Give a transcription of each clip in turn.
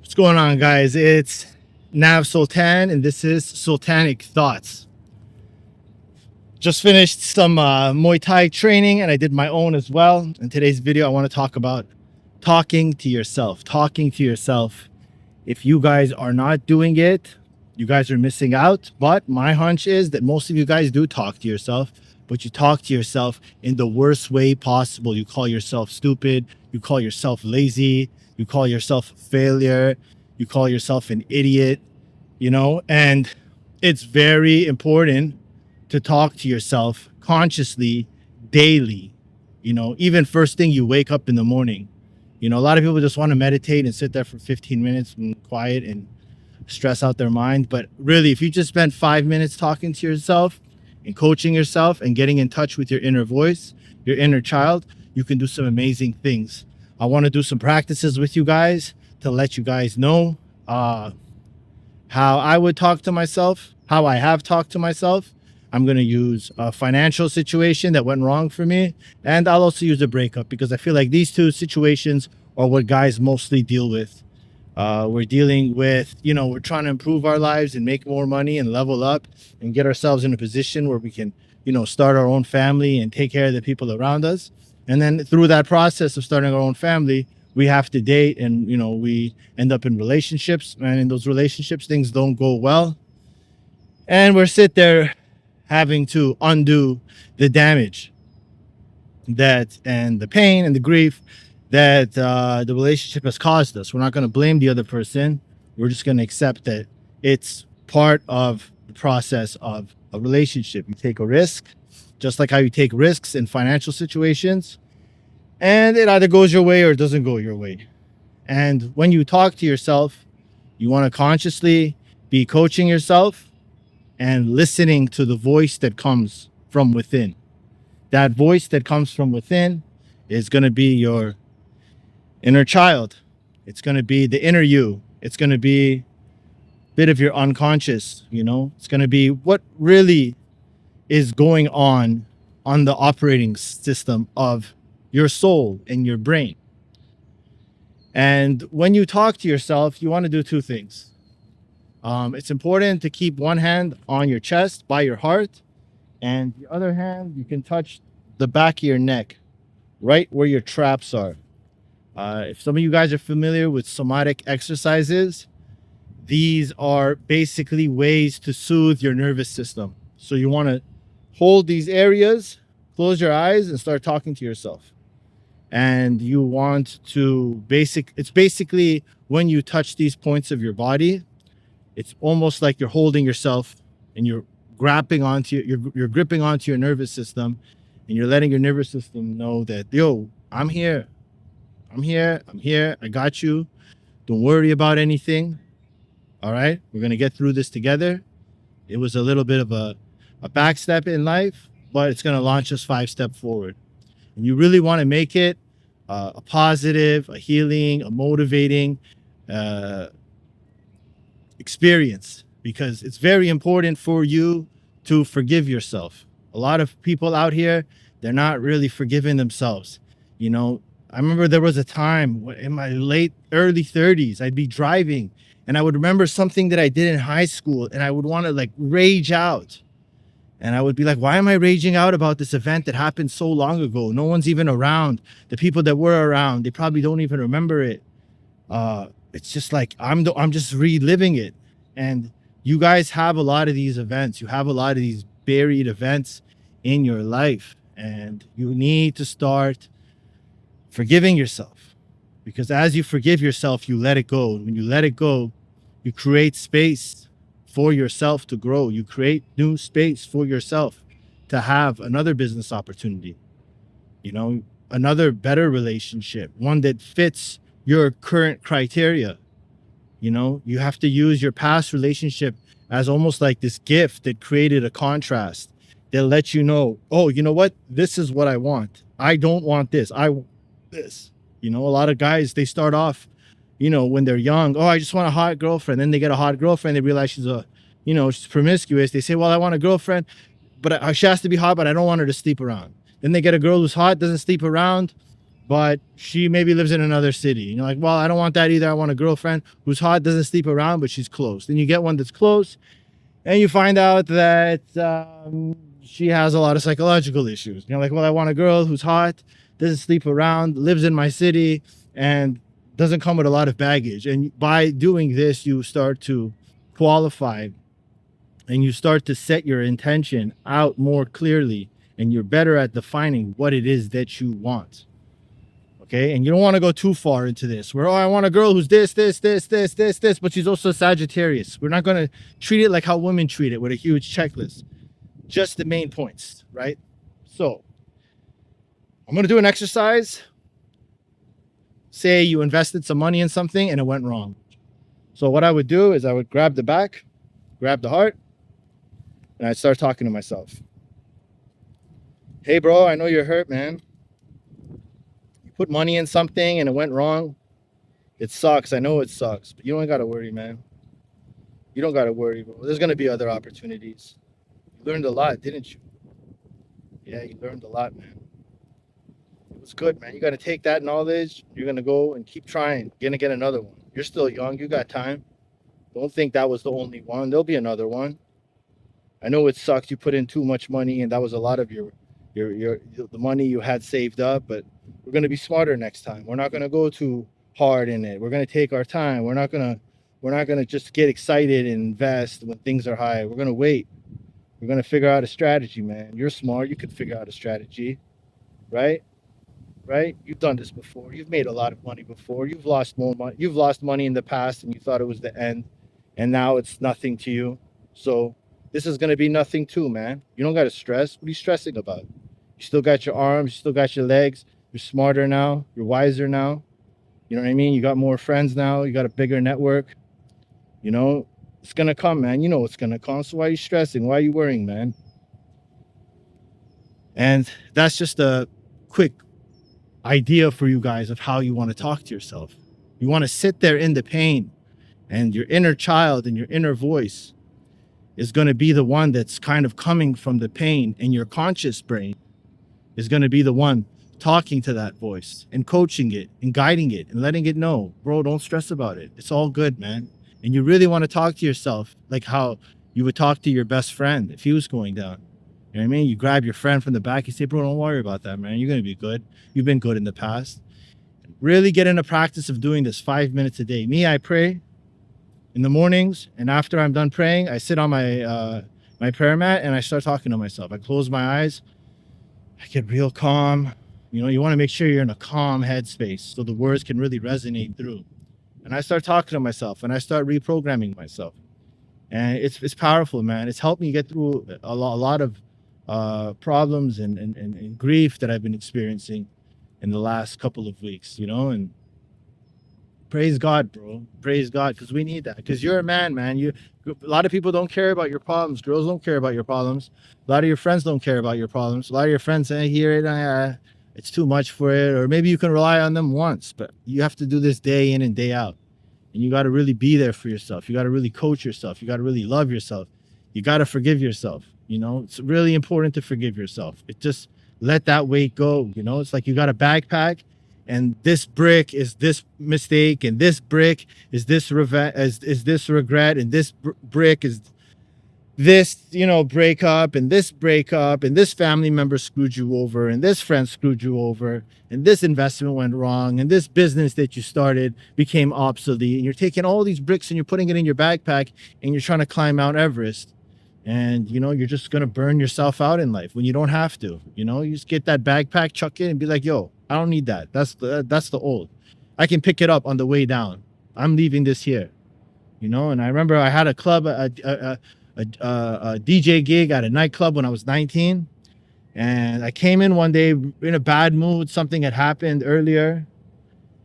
What's going on, guys? It's Nav Sultan, and this is Sultanic Thoughts. Just finished some Muay Thai training, and I did my own as well. In today's video, I want to talk about talking to yourself. Talking to yourself. If you guys are not doing it, you guys are missing out. But my hunch is that most of you guys do talk to yourself, but you talk to yourself in the worst way possible. You call yourself stupid. You call yourself lazy. You call yourself a failure. You call yourself an idiot, and it's very important to talk to yourself consciously, daily, even first thing you wake up in the morning. A lot of people just want to meditate and sit there for 15 minutes and quiet and stress out their mind. But really, if you just spend 5 minutes talking to yourself and coaching yourself and getting in touch with your inner voice, your inner child, you can do some amazing things. I want to do some practices with you guys to let you guys know how I would talk to myself, how I have talked to myself. I'm going to use a financial situation that went wrong for me, and I'll also use a breakup because I feel like these two situations are what guys mostly deal with. We're dealing with, we're trying to improve our lives and make more money and level up and get ourselves in a position where we can, start our own family and take care of the people around us. And then through that process of starting our own family, we have to date and, we end up in relationships. And in those relationships, things don't go well. And we're sit there having to undo the damage and the pain and the grief that the relationship has caused us. We're not going to blame the other person. We're just going to accept that it's part of the process of a relationship. You take a risk, just like how you take risks in financial situations, and it either goes your way or it doesn't go your way. And when you talk to yourself, you want to consciously be coaching yourself and listening to the voice that comes from within. That voice that comes from within is going to be your inner child. It's going to be the inner you. It's going to be a bit of your unconscious, It's going to be what really is going on the operating system of your soul and your brain. And when you talk to yourself, you want to do two things. It's important to keep one hand on your chest by your heart, and the other hand, you can touch the back of your neck, right where your traps are. If some of you guys are familiar with somatic exercises, these are basically ways to soothe your nervous system. So you want to hold these areas, close your eyes, and start talking to yourself. And you want to it's basically when you touch these points of your body, it's almost like you're holding yourself and you're gripping onto your nervous system, and you're letting your nervous system know that, yo, I'm here. I got you. Don't worry about anything. All right. We're going to get through this together. It was a little bit of a back step in life, but it's going to launch us 5 steps forward. And you really want to make it a positive, a healing, a motivating experience, because it's very important for you to forgive yourself. A lot of people out here, they're not really forgiving themselves. I remember there was a time in my early 30s, I'd be driving and I would remember something that I did in high school, and I would want to rage out. And I would be like, why am I raging out about this event that happened so long ago? No one's even around. The people that were around, they probably don't even remember it. It's just like, I'm just reliving it. And you guys have a lot of these events. You have a lot of these buried events in your life, and you need to start forgiving yourself, because as you forgive yourself, you let it go. And when you let it go, you create space for yourself to grow. You create new space for yourself to have another business opportunity, another better relationship, one that fits your current criteria. You have to use your past relationship as almost like this gift that created a contrast that lets you know, oh, you know what? This is what I want. I don't want this. I want this. A lot of guys, they start off, when they're young, oh, I just want a hot girlfriend. Then they get a hot girlfriend. They realize she's promiscuous. They say, well, I want a girlfriend, but she has to be hot, but I don't want her to sleep around. Then they get a girl who's hot, doesn't sleep around, but she maybe lives in another city. And you're like, well, I don't want that either. I want a girlfriend who's hot, doesn't sleep around, but she's close. Then you get one that's close, and you find out that she has a lot of psychological issues. You're like, well, I want a girl who's hot, doesn't sleep around, lives in my city, and doesn't come with a lot of baggage. And by doing this, you start to qualify and you start to set your intention out more clearly, and you're better at defining what it is that you want. Okay, and you don't want to go too far into this where, oh, I want a girl who's this, but she's also Sagittarius. We're not going to treat it like how women treat it with a huge checklist, just the main points, right? So I'm going to do an exercise. Say you invested some money in something and it went wrong. So what I would do is I would grab the back, grab the heart, and I'd start talking to myself. Hey, bro, I know you're hurt, man. You put money in something and it went wrong. It sucks. I know it sucks, but you don't got to worry, man. You don't got to worry, bro. There's going to be other opportunities. You learned a lot, didn't you? Yeah, you learned a lot, man. It was good, man. You got to take that knowledge. You're going to go and keep trying. You're going to get another one. You're still young. You got time. Don't think that was the only one. There'll be another one. I know it sucked. You put in too much money, and that was a lot of the money you had saved up, but we're going to be smarter next time. We're not going to go too hard in it. We're going to take our time. We're not going to just get excited and invest when things are high. We're going to wait. We're going to figure out a strategy, man. You're smart. You could figure out a strategy, right? Right? You've done this before. You've made a lot of money before. You've lost more money. You've lost money in the past and you thought it was the end, and now it's nothing to you. So this is going to be nothing too, man. You don't got to stress. What are you stressing about? You still got your arms. You still got your legs. You're smarter now. You're wiser now. You know what I mean? You got more friends now. You got a bigger network. You know, it's going to come, man. You know it's going to come. So why are you stressing? Why are you worrying, man? And that's just a quick idea for you guys of how you want to talk to yourself. You want to sit there in the pain, and your inner child and your inner voice is going to be the one that's kind of coming from the pain, and your conscious brain is going to be the one talking to that voice and coaching it and guiding it and letting it know, bro, don't stress about it. It's all good, man. And you really want to talk to yourself like how you would talk to your best friend if he was going down. You know what I mean? You grab your friend from the back, you say, bro, don't worry about that, man. You're going to be good. You've been good in the past. Really get in the practice of doing this 5 minutes a day. Me, I pray in the mornings, and after I'm done praying, I sit on my prayer mat and I start talking to myself. I close my eyes. I get real calm. You know, you want to make sure you're in a calm headspace so the words can really resonate through. And I start talking to myself and I start reprogramming myself. And it's powerful, man. It's helped me get through a lot of problems and grief that I've been experiencing in the last couple of weeks, you know. And praise God, bro. Praise God, because we need that. Because you're a man. A lot of people don't care about your problems. Girls don't care about your problems. A lot of your friends don't care about your problems. A lot of your friends say, hear it, it's too much for it. Or maybe you can rely on them once, but you have to do this day in and day out. And you got to really be there for yourself. You got to really coach yourself. You got to really love yourself. You got to forgive yourself. You know, it's really important to forgive yourself. It just let that weight go. You know, it's like you got a backpack, and this brick is this mistake, and this brick is this regret, and this brick is this, you know, breakup, and this family member screwed you over, and this friend screwed you over, and this investment went wrong, and this business that you started became obsolete. And you're taking all these bricks and you're putting it in your backpack, and you're trying to climb Mount Everest. And, you know, you're just going to burn yourself out in life when you don't have to. You know, you just get that backpack, chuck it, and be like, yo, I don't need that. That's the old. I can pick it up on the way down. I'm leaving this here. You know, and I remember I had a club, a DJ gig at a nightclub when I was 19. And I came in one day in a bad mood. Something had happened earlier.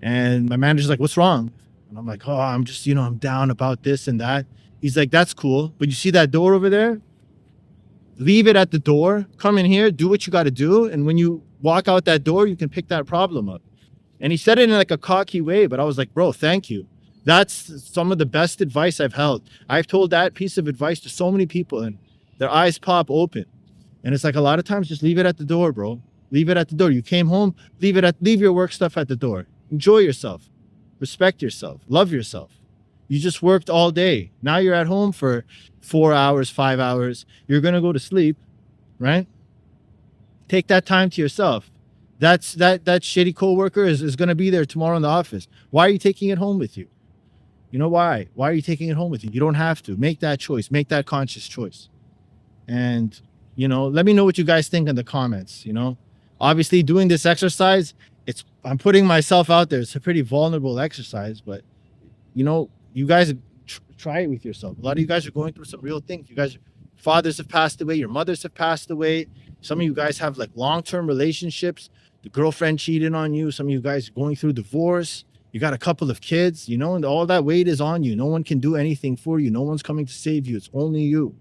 And my manager's like, what's wrong? And I'm like, oh, I'm just, you know, I'm down about this and that. He's like, that's cool. But you see that door over there? Leave it at the door. Come in here, do what you got to do. And when you walk out that door, you can pick that problem up. And he said it in like a cocky way, but I was like, bro, thank you. That's some of the best advice I've held. I've told that piece of advice to so many people and their eyes pop open. And it's like a lot of times just leave it at the door, bro. Leave it at the door. You came home, leave your work stuff at the door. Enjoy yourself. Respect yourself. Love yourself. You just worked all day. Now you're at home for 4 hours, 5 hours. You're going to go to sleep, right? Take that time to yourself. That shitty coworker is going to be there tomorrow in the office. Why are you taking it home with you? You know why? Why are you taking it home with you? You don't have to. Make that choice. Make that conscious choice. And, let me know what you guys think in the comments, Obviously, doing this exercise, I'm putting myself out there. It's a pretty vulnerable exercise, but, you guys try it with yourself. A lot of you guys are going through some real things. You guys, fathers have passed away. Your mothers have passed away. Some of you guys have like long-term relationships. The girlfriend cheated on you. Some of you guys are going through divorce. You got a couple of kids, and all that weight is on you. No one can do anything for you. No one's coming to save you. It's only you.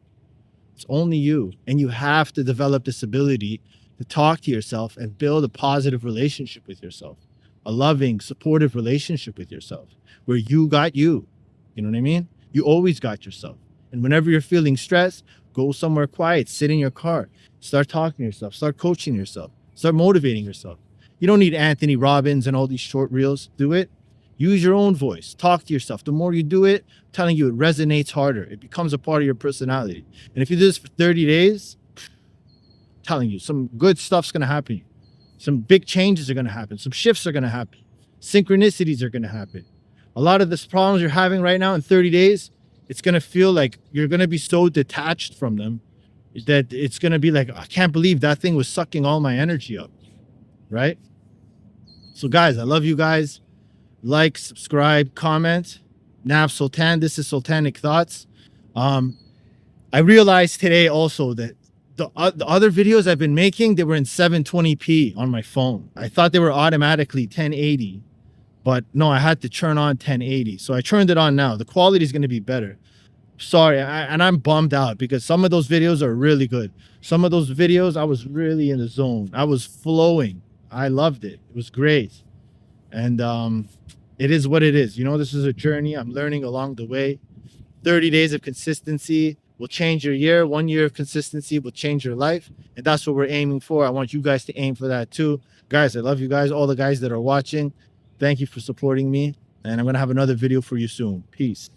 It's only you. And you have to develop this ability to talk to yourself and build a positive relationship with yourself, a loving, supportive relationship with yourself where you got you. You know what I mean? You always got yourself. And whenever you're feeling stressed, go somewhere quiet, sit in your car, start talking to yourself, start coaching yourself, start motivating yourself. You don't need Anthony Robbins and all these short reels. Do it. Use your own voice. Talk to yourself. The more you do it, I'm telling you, it resonates harder. It becomes a part of your personality. And if you do this for 30 days, I'm telling you, some good stuff's going to happen. Some big changes are going to happen. Some shifts are going to happen. Synchronicities are going to happen. A lot of the problems you're having right now in 30 days, it's going to feel like you're going to be so detached from them that it's going to be like, I can't believe that thing was sucking all my energy up, right? So guys, I love you guys. Like, subscribe, comment. Nav Sultan, this is Sultanic Thoughts. I realized today also that the other videos I've been making, they were in 720p on my phone. I thought they were automatically 1080. But no, I had to turn on 1080. So I turned it on now. The quality is going to be better. Sorry, and I'm bummed out because some of those videos are really good. Some of those videos, I was really in the zone. I was flowing. I loved it. It was great. And it is what it is. This is a journey. I'm learning along the way. 30 days of consistency will change your year. 1 year of consistency will change your life. And that's what we're aiming for. I want you guys to aim for that too. Guys, I love you guys. All the guys that are watching. Thank you for supporting me. And I'm going to have another video for you soon. Peace.